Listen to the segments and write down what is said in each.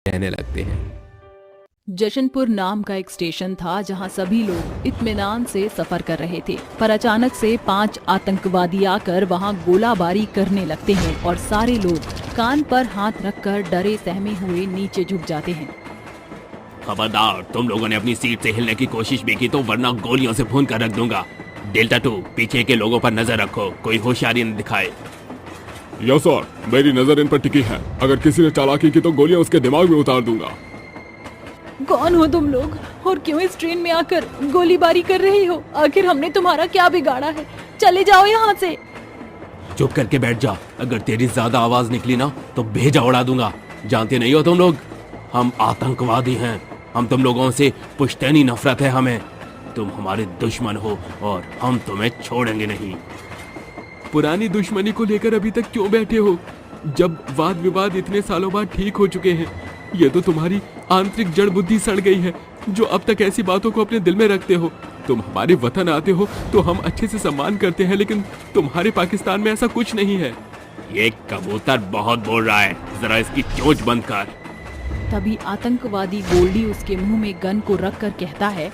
रहने लगते हैं। जशनपुर नाम का एक स्टेशन था जहां सभी लोग इत्मीनान से सफर कर रहे थे, पर अचानक से 5 आतंकवादी आकर वहां गोलाबारी करने लगते हैं और सारे लोग कान पर हाथ रखकर डरे सहमे हुए नीचे झुक जाते हैं। खबरदार, तुम लोगों ने अपनी सीट से हिलने की कोशिश भी की तो वरना गोलियों से भून कर रख दूंगा। डेल्टा 2, पीछे के लोगों पर नजर रखो, कोई होशियारी न दिखाए। यस सर, मेरी नजर इन पर टिकी है। अगर किसी ने चालाकी की तो गोलियां उसके दिमाग में उतार दूंगा। कौन हो तुम लोग और क्यों इस ट्रेन में आकर गोलीबारी कर रहे हो? आखिर हमने तुम्हारा क्या बिगाड़ा है? चले जाओ यहाँ से। चुप करके बैठ जा, अगर तेरी ज्यादा आवाज निकली ना तो भेजा उड़ा दूंगा। जानते नहीं हो तुम लोग, हम आतंकवादी हैं। हम तुम लोगों से पुश्तैनी नफरत है हमें। तुम हमारे दुश्मन हो और हम तुम्हें छोड़ेंगे नहीं। पुरानी दुश्मनी को लेकर अभी तक क्यों बैठे हो, जब वाद विवाद इतने सालों बाद ठीक हो चुके हैं? ये तो तुम्हारी आंतरिक जड़ बुद्धि सड़ गई है, जो अब तक ऐसी बातों को अपने दिल में रखते हो। तुम हमारे वतन आते हो तो हम अच्छे से सम्मान करते हैं, लेकिन तुम्हारे पाकिस्तान में ऐसा कुछ नहीं है। ये कबूतर बहुत बोल रहा है, जरा इसकी चोंच बंद कर। तभी आतंकवादी गोल्डी उसके मुंह में गन को रखकर कहता है,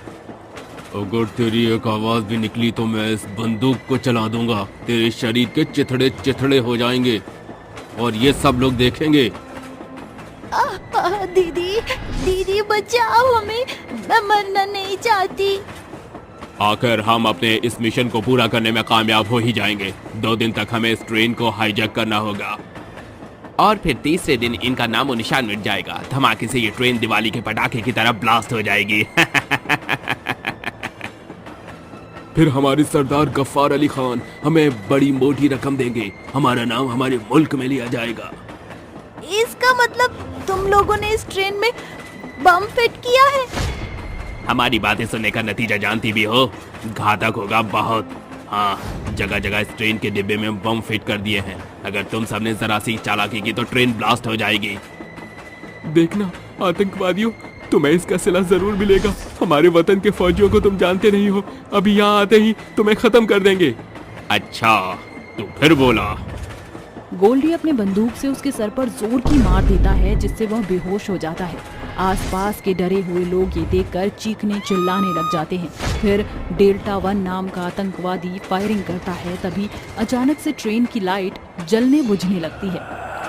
अगर तेरी एक आवाज भी निकली तो मैं इस बंदूक को चला दूंगा। तेरे शरीर के चिथड़े चिथड़े हो जाएंगे और ये सब लोग देखेंगे। दीदी दीदी बचाओ हमें, मैं मरना नहीं चाहती। आखिर हम अपने इस मिशन को पूरा करने में कामयाब हो ही जाएंगे। 2 दिन तक हमें इस ट्रेन को हाईजैक करना होगा और फिर तीसरे दिन इनका नामो निशान मिट जाएगा। धमाके से ये ट्रेन दिवाली के पटाखे की तरह ब्लास्ट हो जाएगी। फिर हमारे सरदार गफ्फार अली खान हमें बड़ी मोटी रकम देंगे। हमारा नाम हमारे मुल्क में लिया जाएगा। इसका मतलब तुम लोगों ने इस ट्रेन में बम फिट किया है? हमारी बातें सुनने का नतीजा जानती भी हो, घातक होगा बहुत। हाँ, जगह जगह इस ट्रेन के डिब्बे में बम फिट कर दिए हैं। अगर तुम सबने जरा सी चालाकी की तो ट्रेन ब्लास्ट हो जाएगी। देखना आतंकवादियों, तुम्हें इसका सिला जरूर मिलेगा। हमारे वतन के फौजियों को तुम जानते नहीं हो, अभी यहाँ आते ही तुम्हें खत्म कर देंगे। अच्छा, तू फिर बोला। गोल्डी अपने बंदूक से उसके सर पर जोर की मार देता है, जिससे वह बेहोश हो जाता है। आसपास के डरे हुए लोग ये देखकर चीखने चिल्लाने लग जाते हैं। फिर डेल्टा 1 नाम का आतंकवादी फायरिंग करता है। तभी अचानक से ट्रेन की लाइट जलने बुझने लगती है।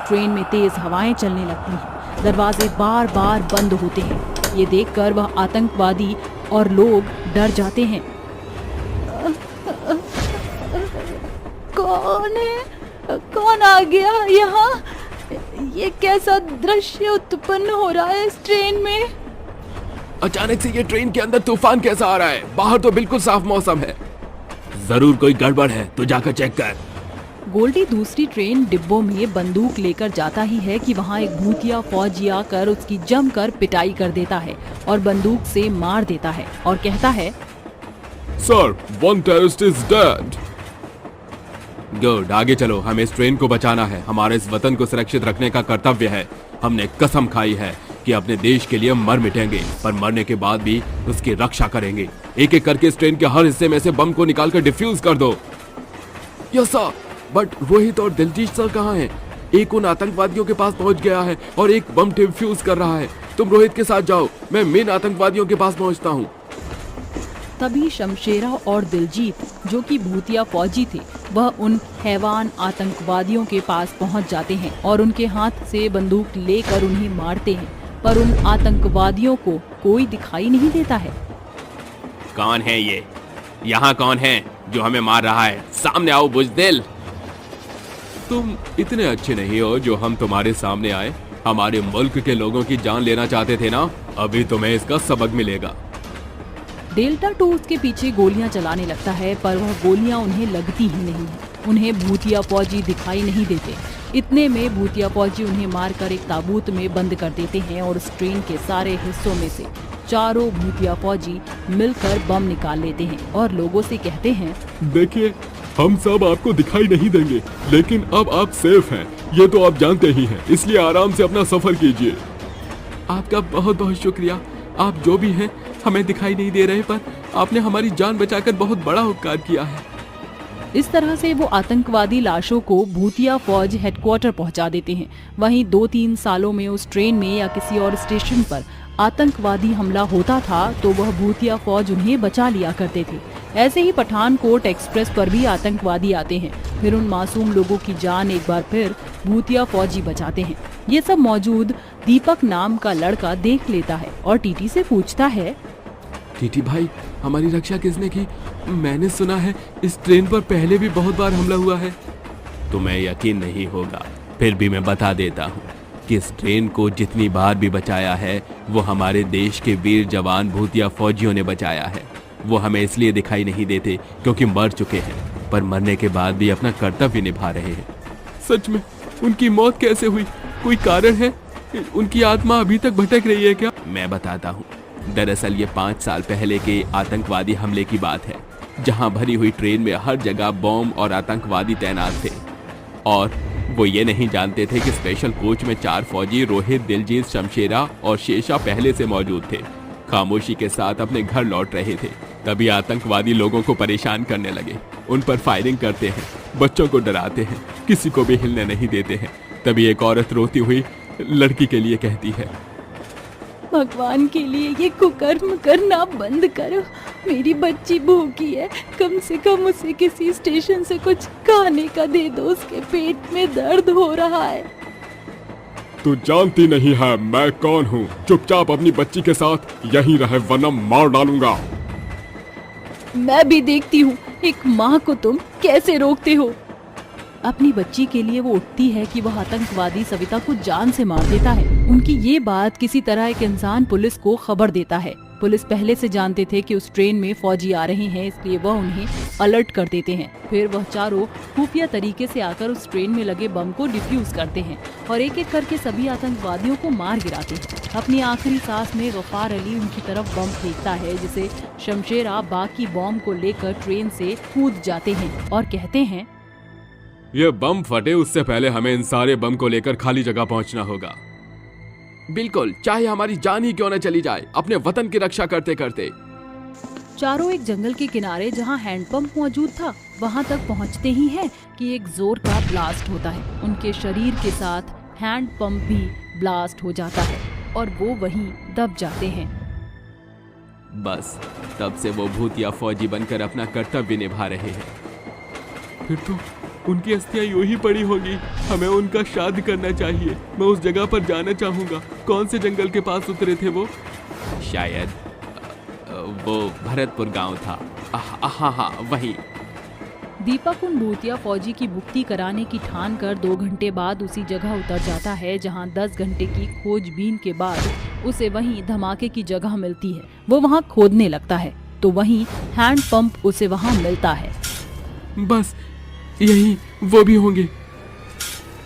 ट्रेन में तेज हवाएं चलने लगती हैं। दरवाजे बार बार बंद होते हैं। ये देखकर वह आतंकवादी और लोग डर जाते हैं। कौन है? कौन आ गया यहाँ? ये कैसा दृश्य उत्पन्न हो रहा है इस ट्रेन में? अचानक से ये ट्रेन के अंदर तूफान कैसा आ रहा है? बाहर तो बिल्कुल साफ मौसम है। जरूर कोई गड़बड़ है, तू जाकर चेक कर। गोल्डी दूसरी ट्रेन डिब्बों में बंदूक लेकर जाता ही है कि वहाँ एक भूतिया फौजी आकर उसकी जमकर पिटाई कर देता है और बंदूक से मार देता है और कहता है, sir, 1 terrorist is dead. Good, आगे चलो, हमें इस ट्रेन को बचाना है। हमारे इस वतन को सुरक्षित रखने का कर्तव्य है। हमने कसम खाई है कि अपने देश के लिए मर मिटेंगे, पर मरने के बाद भी उसकी रक्षा करेंगे। एक एक करके इस ट्रेन के हर हिस्से में से बम को निकालकर डिफ्यूज कर दो। यस सर, बट रोहित और दिलजीत सर कहाँ हैं? एक उन आतंकवादियों के पास पहुंच गया है और एक बम डिफ्यूज कर रहा है। तुम रोहित के साथ जाओ, मैं मेन आतंकवादियों के पास पहुंचता हूँ। तभी शमशेरा और दिलजीत, जो कि भूतिया फौजी थे, वह उन हैवान आतंकवादियों के पास पहुंच जाते हैं और उनके हाथ से बंदूक लेकर उन्हें मारते हैं, पर उन आतंकवादियों को कोई दिखाई नहीं देता है। कौन है ये? यहाँ कौन है जो हमें मार रहा है? सामने आओ बुज़दिल। तुम इतने अच्छे नहीं हो जो हम तुम्हारे सामने आए। हमारे मुल्क के लोगों की जान लेना चाहते थे ना? अभी तुम्हें इसका सबक मिलेगा। डेल्टा 2 उसके पीछे गोलियां चलाने लगता है, पर वह गोलियां उन्हें लगती ही नहीं है। उन्हें भूतिया फौजी दिखाई नहीं देते। इतने में भूतिया फौजी उन्हें मारकर एक ताबूत में बंद कर देते हैं और उस ट्रेन के सारे हिस्सों में से 4 भूतिया फौजी मिलकर बम निकाल लेते हैं और लोगों से कहते हैं, देखिए, हम सब आपको दिखाई नहीं देंगे, लेकिन अब आप सेफ हैं। ये तो आप जानते ही हैं, इसलिए आराम से अपना सफर कीजिए। आपका बहुत बहुत शुक्रिया। आप जो भी हैं, हमें दिखाई नहीं दे रहे, पर आपने हमारी जान बचाकर बहुत बड़ा उपकार किया है। इस तरह से वो आतंकवादी लाशों को भूतिया फौज हेडक्वार्टर पहुंचा देते हैं। वहीं 2-3 सालों में उस ट्रेन में या किसी और स्टेशन पर आतंकवादी हमला होता था तो वह भूतिया फौज उन्हें बचा लिया करते थे। ऐसे ही पठानकोट एक्सप्रेस पर भी आतंकवादी आते हैं, फिर उन मासूम लोगों की जान एक बार फिर भूतिया फौजी बचाते हैं। ये सब मौजूद दीपक नाम का लड़का देख लेता है और टीटी से पूछता है, टीटी भाई, हमारी रक्षा किसने की? मैंने सुना है इस ट्रेन पर पहले भी बहुत बार हमला हुआ है। तुम्हें यकीन नहीं होगा, फिर भी मैं बता देता हूँ कि इस ट्रेन को जितनी बार भी बचाया है वो हमारे देश के वीर जवान भूतिया फौजियों ने बचाया है। वो हमें इसलिए दिखाई नहीं देते क्योंकि मर चुके हैं, पर मरने के बाद भी अपना कर्तव्य निभा रहे हैं। सच में? उनकी मौत कैसे हुई? कोई कारण है? उनकी आत्मा अभी तक भटक रही है क्या? मैं बताता हूँ। दरअसल ये 5 साल पहले के आतंकवादी हमले की बात है, जहां भरी हुई ट्रेन में हर जगह बॉम्ब और आतंकवादी तैनात थे और वो ये नहीं जानते थे कि स्पेशल कोच में 4 फौजी रोहित, दिलजीत, शमशेरा और शेषा पहले से मौजूद थे। खामोशी के साथ अपने घर लौट रहे थे, तभी आतंकवादी लोगों को परेशान करने लगे। उन पर फायरिंग करते हैं, बच्चों को डराते हैं, किसी को भी हिलने नहीं देते हैं। तभी एक औरत रोती हुई लड़की के लिए कहती है, भगवान के लिए ये कुकर्म करना बंद करो। मेरी बच्ची भूखी है, कम से कम उसे किसी स्टेशन से कुछ खाने का दे दो, उसके पेट में दर्द हो रहा है। तू जानती नहीं है मैं कौन हूँ। चुपचाप अपनी बच्ची के साथ यहीं रहे वरना मार डालूंगा। मैं भी देखती हूँ एक माँ को तुम कैसे रोकते हो। अपनी बच्ची के लिए वो उठती है कि वह आतंकवादी सविता को जान से मार देता है। उनकी ये बात किसी तरह एक इंसान पुलिस को खबर देता है। पुलिस पहले से जानते थे कि उस ट्रेन में फौजी आ रहे हैं, इसलिए वह उन्हें अलर्ट कर देते हैं। फिर वह चारों खुफिया तरीके से आकर उस ट्रेन में लगे बम को डिफ्यूज करते हैं और एक एक करके सभी आतंकवादियों को मार गिराते हैं। अपनी आखिरी सांस में गफ्फार अली उनकी तरफ बम फेंकता है, जिसे शमशेरा बाकी बम को लेकर ट्रेन से कूद जाते हैं और कहते हैं, ये बम फटे उससे पहले हमें इन सारे बम को लेकर खाली जगह पहुंचना होगा। बिल्कुल, चाहे हमारी जान ही क्यों न चली जाए, अपने वतन की रक्षा करते करते। चारों एक जंगल के किनारे जहां हैंडपंप मौजूद था वहां तक पहुंचते ही हैं कि एक जोर का ब्लास्ट होता है। उनके शरीर के साथ हैंडपंप भी ब्लास्ट हो जाता है और वो वहीं दब जाते हैं। बस तब से वो भूतिया फौजी बनकर अपना कर्तव्य निभा रहे हैं। फिर तो उनकी अस्थियां यूं ही पड़ी होंगी। हमें उनका श्राद्ध करना चाहिए। मैं उस जगह पर जाना चाहूंगा। कौन से जंगल के पास उतरे थे वो? शायद वो भरतपुर गांव था। हाँ, वहीं। दीपक उन भूतिया फौजी की भुक्ति कराने की ठान कर 2 घंटे बाद उसी जगह उतर जाता है जहां 10 घंटे की खोजबीन के बाद उसे वहीं धमाके की जगह मिलती है। वो वहां खोदने लगता है तो वहीं हैंडपंप उसे वहां मिलता है। बस यही वो भी होंगे।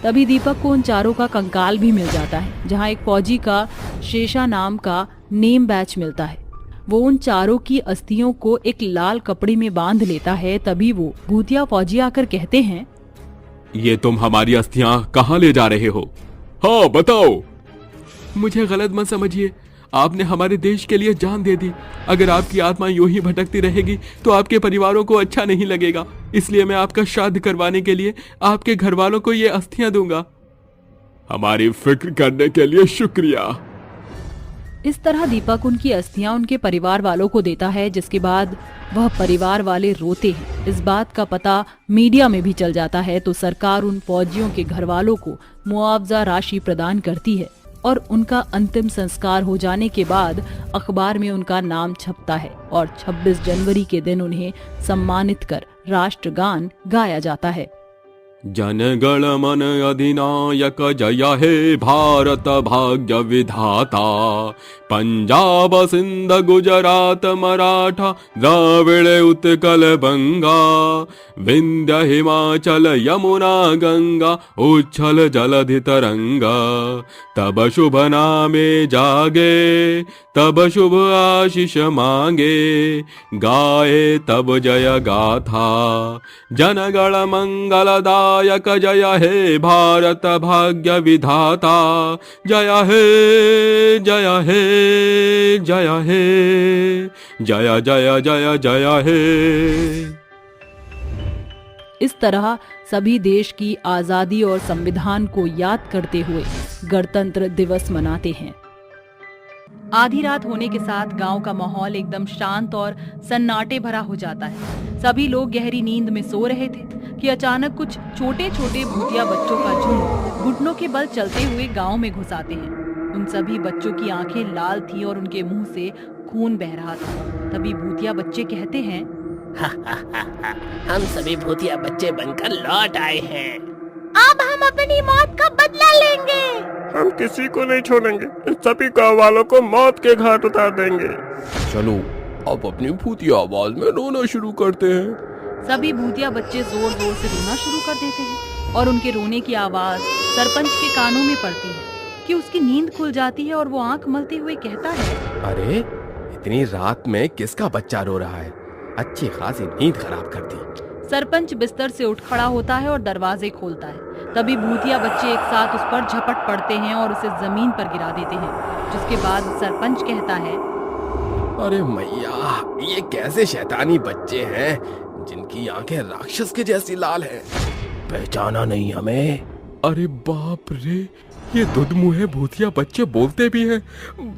तभी दीपक को उन चारों का कंकाल भी मिल जाता है, जहां एक फौजी का शेषा नाम का नेम बैच मिलता है। वो उन चारों की अस्थियों को एक लाल कपड़े में बांध लेता है। तभी वो भूतिया फौजी आकर कहते हैं, ये तुम हमारी अस्थियां कहाँ ले जा रहे हो? हाँ बताओ। मुझे गलत मत समझिए, आपने हमारे देश के लिए जान दे दी। अगर आपकी आत्मा यूं ही भटकती रहेगी तो आपके परिवारों को अच्छा नहीं लगेगा। इसलिए मैं आपका श्राद्ध करवाने के लिए आपके घर वालों को ये अस्थियां दूंगा। हमारी फिक्र करने के लिए शुक्रिया। इस तरह दीपक उनकी अस्थियां उनके परिवार वालों को देता है, जिसके बाद वह परिवार वाले रोते हैं। इस बात का पता मीडिया में भी चल जाता है तो सरकार उन फौजियों के घर वालों को मुआवजा राशि प्रदान करती है और उनका अंतिम संस्कार हो जाने के बाद अखबार में उनका नाम छपता है और 26 जनवरी के दिन उन्हें सम्मानित कर राष्ट्रगान गाया जाता है। जनगण मन अधिनायक जय हे भारत भाग्य विधाता, पंजाब सिंध गुजरात मराठा द्राविड़ उत्कल बंगा, विंध्य हिमाचल यमुना गंगा उच्छल जलधि तरंगा, तब शुभ नामे जागे तब शुभ आशीष मांगे, गाए तब जय गाथा जनगण मंगलदायक जय हे भारत भाग्य विधाता, जय हे जय हे जय हे जय जय जय जय हे। इस तरह सभी देश की आजादी और संविधान को याद करते हुए गणतंत्र दिवस मनाते हैं। आधी रात होने के साथ गांव का माहौल एकदम शांत और सन्नाटे भरा हो जाता है। सभी लोग गहरी नींद में सो रहे थे कि अचानक कुछ छोटे छोटे भूतिया बच्चों का झुंड घुटनों के बल चलते हुए गांव में घुस आते हैं। उन सभी बच्चों की आंखें लाल थी और उनके मुंह से खून बह रहा था। तभी भूतिया बच्चे कहते हैं, हम सभी भूतिया बच्चे बनकर लौट आए हैं। अब हम अपनी मौत का बदला लेंगे। हम किसी को नहीं छोड़ेंगे, सभी गांव वालों को मौत के घाट उतार देंगे। चलो अब अपनी भूतिया आवाज में रोना शुरू करते हैं। सभी भूतिया बच्चे जोर जोर से रोना शुरू कर देते हैं और उनके रोने की आवाज सरपंच के कानों में पड़ती है कि उसकी नींद खुल जाती है और वो आंख मलते हुए कहता है, अरे इतनी रात में किसका बच्चा रो रहा है? अच्छी खासी नींद खराब कर दी। सरपंच बिस्तर से उठ खड़ा होता है और दरवाजे खोलता है। तभी भूतिया बच्चे एक साथ उस पर झपट पड़ते हैं और उसे जमीन पर गिरा देते हैं, जिसके बाद सरपंच कहता है, अरे मैया, ये कैसे शैतानी बच्चे हैं जिनकी आंखें राक्षस के जैसी लाल हैं? पहचाना नहीं हमें? अरे बाप रे, ये दुधमुहे भूतिया बच्चे बोलते भी हैं।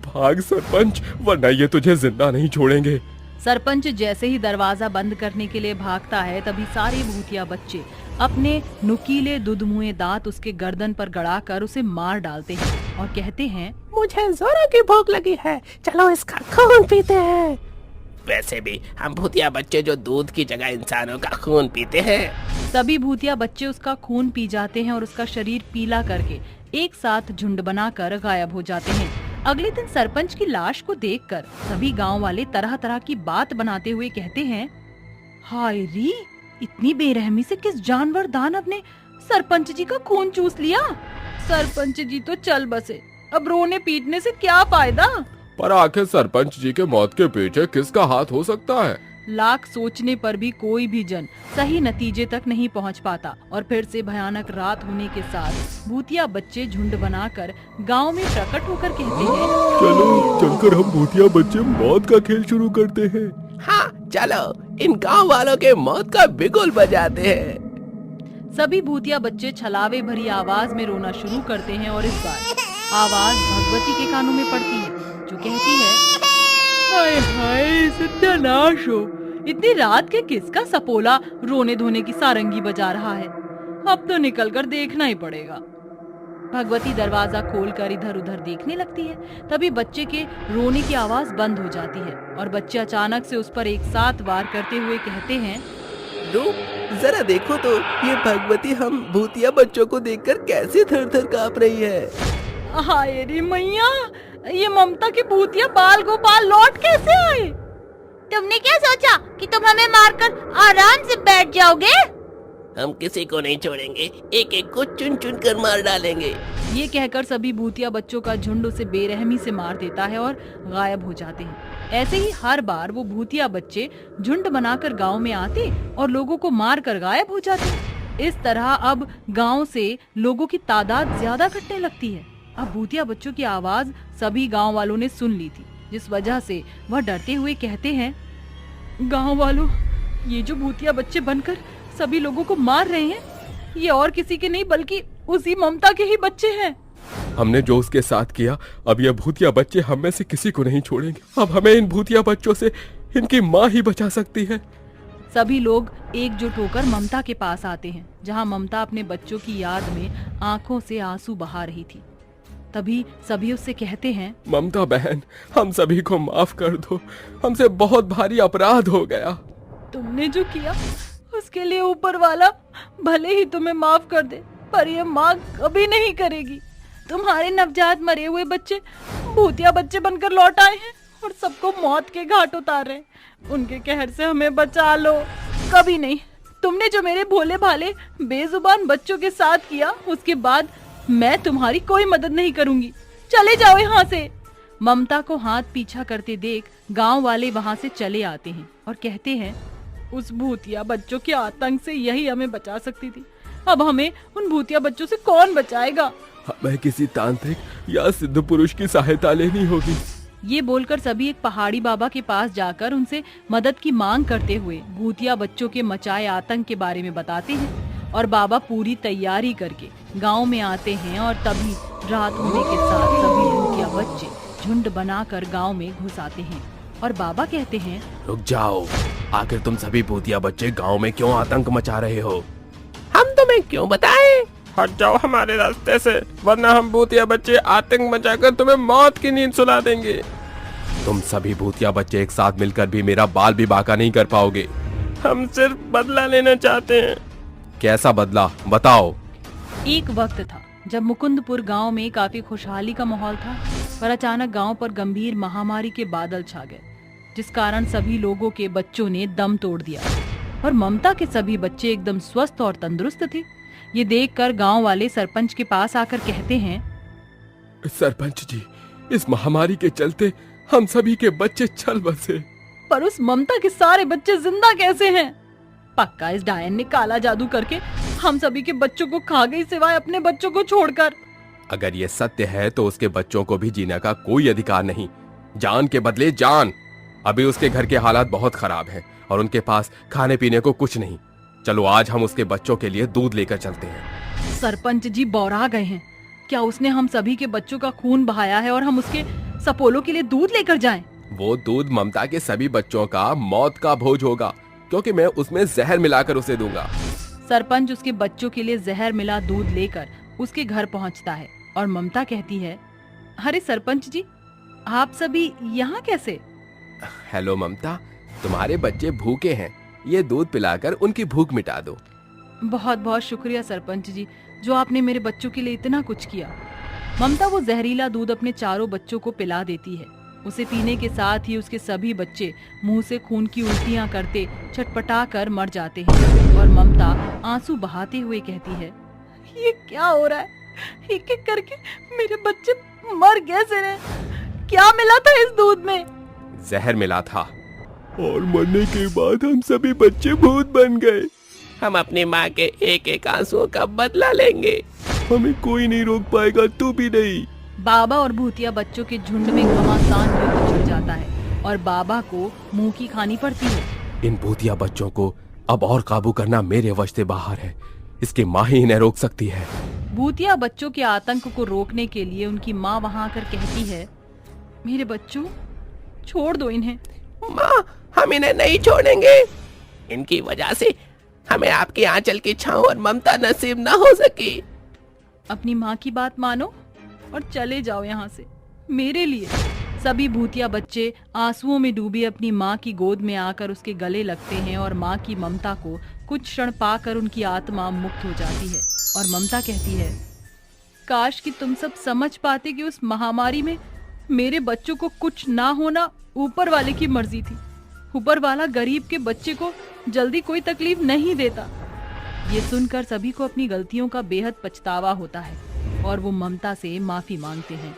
भाग सरपंच, वरना ये तुझे जिंदा नहीं छोड़ेंगे। सरपंच जैसे ही दरवाजा बंद करने के लिए भागता है, तभी सारे भूतिया बच्चे अपने नुकीले दुधमुए दांत उसके गर्दन पर गड़ाकर उसे मार डालते हैं और कहते हैं, मुझे जोरों की भूख लगी है, चलो इसका खून पीते हैं। वैसे भी हम भूतिया बच्चे जो दूध की जगह इंसानों का खून पीते हैं। सभी भूतिया बच्चे उसका खून पी जाते हैं और उसका शरीर पीला करके एक साथ झुंड बनाकर गायब हो जाते हैं। अगले दिन सरपंच की लाश को देखकर सभी गांव वाले तरह तरह की बात बनाते हुए कहते हैं, हाय री, इतनी बेरहमी से किस जानवर दानव ने सरपंच जी का खून चूस लिया? सरपंच जी तो चल बसे, अब रोने पीटने से क्या फायदा? पर आखिर सरपंच जी के मौत के पीछे किसका हाथ हो सकता है? लाख सोचने पर भी कोई भी जन सही नतीजे तक नहीं पहुंच पाता और फिर से भयानक रात होने के साथ भूतिया बच्चे झुंड बनाकर गांव में प्रकट होकर कहते हैं, चलो चलकर हम भूतिया बच्चे मौत का खेल शुरू करते हैं। हाँ चलो, इन गांव वालों के मौत का बिगुल बजाते हैं। सभी भूतिया बच्चे छलावे भरी आवाज में रोना शुरू करते हैं और इस बार आवाज भगवती के कानों में पड़ती है, जो कहती है, हाय हाय सत्यानाश हो, इतनी रात के किसका सपोला रोने धोने की सारंगी बजा रहा है? अब तो निकल कर देखना ही पड़ेगा। भगवती दरवाजा खोलकर इधर उधर देखने लगती है। तभी बच्चे के रोने की आवाज बंद हो जाती है और बच्चे अचानक से उस पर एक साथ वार करते हुए कहते हैं, जरा देखो तो ये भगवती हम भूतिया बच्चों को देखकर कैसे थर थर कांप रही है। हाय रे मैया, ये ममता के भूतिया बाल गोपाल लौट कैसे आए? तुमने क्या सोचा कि तुम हमें मारकर आराम से बैठ जाओगे? हम किसी को नहीं छोड़ेंगे, एक एक को चुन चुन कर मार डालेंगे। ये कहकर सभी भूतिया बच्चों का झुंड उसे बेरहमी से मार देता है और गायब हो जाते हैं। ऐसे ही हर बार वो भूतिया बच्चे झुंड बनाकर गांव में आते और लोगों को मार कर गायब हो जाते। इस तरह अब गांव से लोगों की तादाद ज्यादा घटने लगती है। अब भूतिया बच्चों की आवाज सभी गांव वालों ने सुन ली थी, जिस वजह से वह डरते हुए कहते हैं, गांव वालों, ये जो भूतिया बच्चे बनकर सभी लोगों को मार रहे हैं, ये और किसी के नहीं बल्कि उसी ममता के ही बच्चे हैं। हमने जो उसके साथ किया, अब ये भूतिया बच्चे हम में से किसी को नहीं छोड़ेंगे। अब हमें इन भूतिया बच्चों से इनकी माँ ही बचा सकती है। सभी लोग एकजुट होकर ममता के पास आते हैं, जहाँ ममता अपने बच्चों की याद में आंखों से आंसू बहा रही थी। तभी सभी उससे कहते हैं, ममता बहन, हम सभी को माफ कर दो, हमसे बहुत भारी अपराध हो गया। तुमने जो किया उसके लिए ऊपर वाला भले ही तुम्हें माफ कर दे, पर ये माँ कभी नहीं करेगी। तुम्हारे नवजात मरे हुए बच्चे भूतिया बच्चे बनकर लौट आए हैं और सबको मौत के घाट उतार रहे हैं। उनके कहर से हमें बचा लो। कभी नहीं। तुमने जो मेरे भोले भाले बेजुबान बच्चों के साथ किया, उसके बाद मैं तुम्हारी कोई मदद नहीं करूंगी। चले जाओ यहाँ से। ममता को हाथ पीछा करते देख गांव वाले वहाँ से चले आते हैं और कहते हैं, उस भूतिया बच्चों के आतंक से यही हमें बचा सकती थी। अब हमें उन भूतिया बच्चों से कौन बचाएगा? हमें किसी तांत्रिक या सिद्ध पुरुष की सहायता लेनी होगी। ये बोलकर सभी एक पहाड़ी बाबा के पास जाकर उनसे मदद की मांग करते हुए भूतिया बच्चों के मचाए आतंक के बारे में बताते हैं और बाबा पूरी तैयारी करके गांव में आते हैं और तभी रात होने के साथ सभी भूतिया बच्चे झुंड बनाकर गांव में घुस आते हैं और बाबा कहते हैं, रुक जाओ, आखिर तुम सभी भूतिया बच्चे गांव में क्यों आतंक मचा रहे हो? हम तुम्हें क्यों बताएं? हट जाओ हमारे रास्ते से, वरना हम भूतिया बच्चे आतंक मचाकर तुम्हें मौत की नींद सुला देंगे। तुम सभी भूतिया बच्चे एक साथ मिलकर भी मेरा बाल भी बांका नहीं कर पाओगे। हम सिर्फ बदला लेना चाहते हैं। कैसा बदला, बताओ। एक वक्त था जब मुकुंदपुर गांव में काफी खुशहाली का माहौल था, पर अचानक गांव पर गंभीर महामारी के बादल छा गए, जिस कारण सभी लोगों के बच्चों ने दम तोड़ दिया और ममता के सभी बच्चे एकदम स्वस्थ और तंदुरुस्त थे। ये देखकर गांव वाले सरपंच के पास आकर कहते हैं, सरपंच जी, इस महामारी के चलते हम सभी के बच्चे चल बसे। पर उस ममता के सारे बच्चे जिंदा कैसे हैं? पक्का इस डायन ने काला जादू करके हम सभी के बच्चों को खा गई, सिवाय अपने बच्चों को छोड़कर। अगर ये सत्य है तो उसके बच्चों को भी जीने का कोई अधिकार नहीं। जान के बदले जान। अभी उसके घर के हालात बहुत खराब हैं और उनके पास खाने पीने को कुछ नहीं। चलो आज हम उसके बच्चों के लिए दूध लेकर चलते हैं। सरपंच जी बौरा गए हैं। क्या उसने हम सभी के बच्चों का खून बहाया है और हम उसके सपोलों के लिए दूध लेकर जाएं? वो दूध ममता के सभी बच्चों का मौत का भोज होगा, क्योंकि मैं उसमें जहर मिलाकर उसे दूंगा। सरपंच उसके बच्चों के लिए जहर मिला दूध लेकर उसके घर पहुंचता है और ममता कहती है, अरे सरपंच जी, आप सभी यहाँ कैसे? हेलो ममता, तुम्हारे बच्चे भूखे हैं, ये दूध पिलाकर उनकी भूख मिटा दो। बहुत बहुत शुक्रिया सरपंच जी, जो आपने मेरे बच्चों के लिए इतना कुछ किया। ममता वो जहरीला दूध अपने चारों बच्चों को पिला देती है। उसे पीने के साथ ही उसके सभी बच्चे मुंह से खून की उल्टियां करते छटपटा कर मर जाते हैं और ममता आंसू बहाते हुए कहती है, ये क्या हो रहा है? एक एक करके मेरे बच्चे मर कैसे रहे? क्या मिला था इस दूध में? जहर मिला था। और मरने के बाद हम सभी बच्चे भूत बन गए। हम अपनी माँ के एक एक आंसुओं का बदला लेंगे। हमें कोई नहीं रोक पाएगा, तू भी नहीं। बाबा और भूतिया बच्चों के झुंड में घमासान युद्ध छिड़ जाता है और बाबा को मुंह की खानी पड़ती है। इन भूतिया बच्चों को अब और काबू करना मेरे वश से बाहर है। इसकी माँ ही इन्हें रोक सकती है। भूतिया बच्चों के आतंक को रोकने के लिए उनकी माँ वहाँ आकर कहती है, मेरे बच्चों, छोड़ दो इन्हें। माँ, हम इन्हें नहीं छोड़ेंगे। इनकी वजह से हमें आपकी आंचल की छांव और ममता नसीब न हो सकी। अपनी माँ की बात मानो और चले जाओ यहाँ से, मेरे लिए। सभी भूतिया बच्चे आंसुओं में डूबी अपनी माँ की गोद में आकर उसके गले लगते हैं और माँ की ममता को कुछ क्षण पाकर उनकी आत्मा मुक्त हो जाती है और ममता कहती है, काश कि तुम सब समझ पाते कि उस महामारी में मेरे बच्चों को कुछ ना होना ऊपर वाले की मर्जी थी। ऊपर वाला गरीब के बच्चे को जल्दी कोई तकलीफ नहीं देता। ये सुनकर सभी को अपनी गलतियों का बेहद पछतावा होता है और वो ममता से माफी मांगते हैं।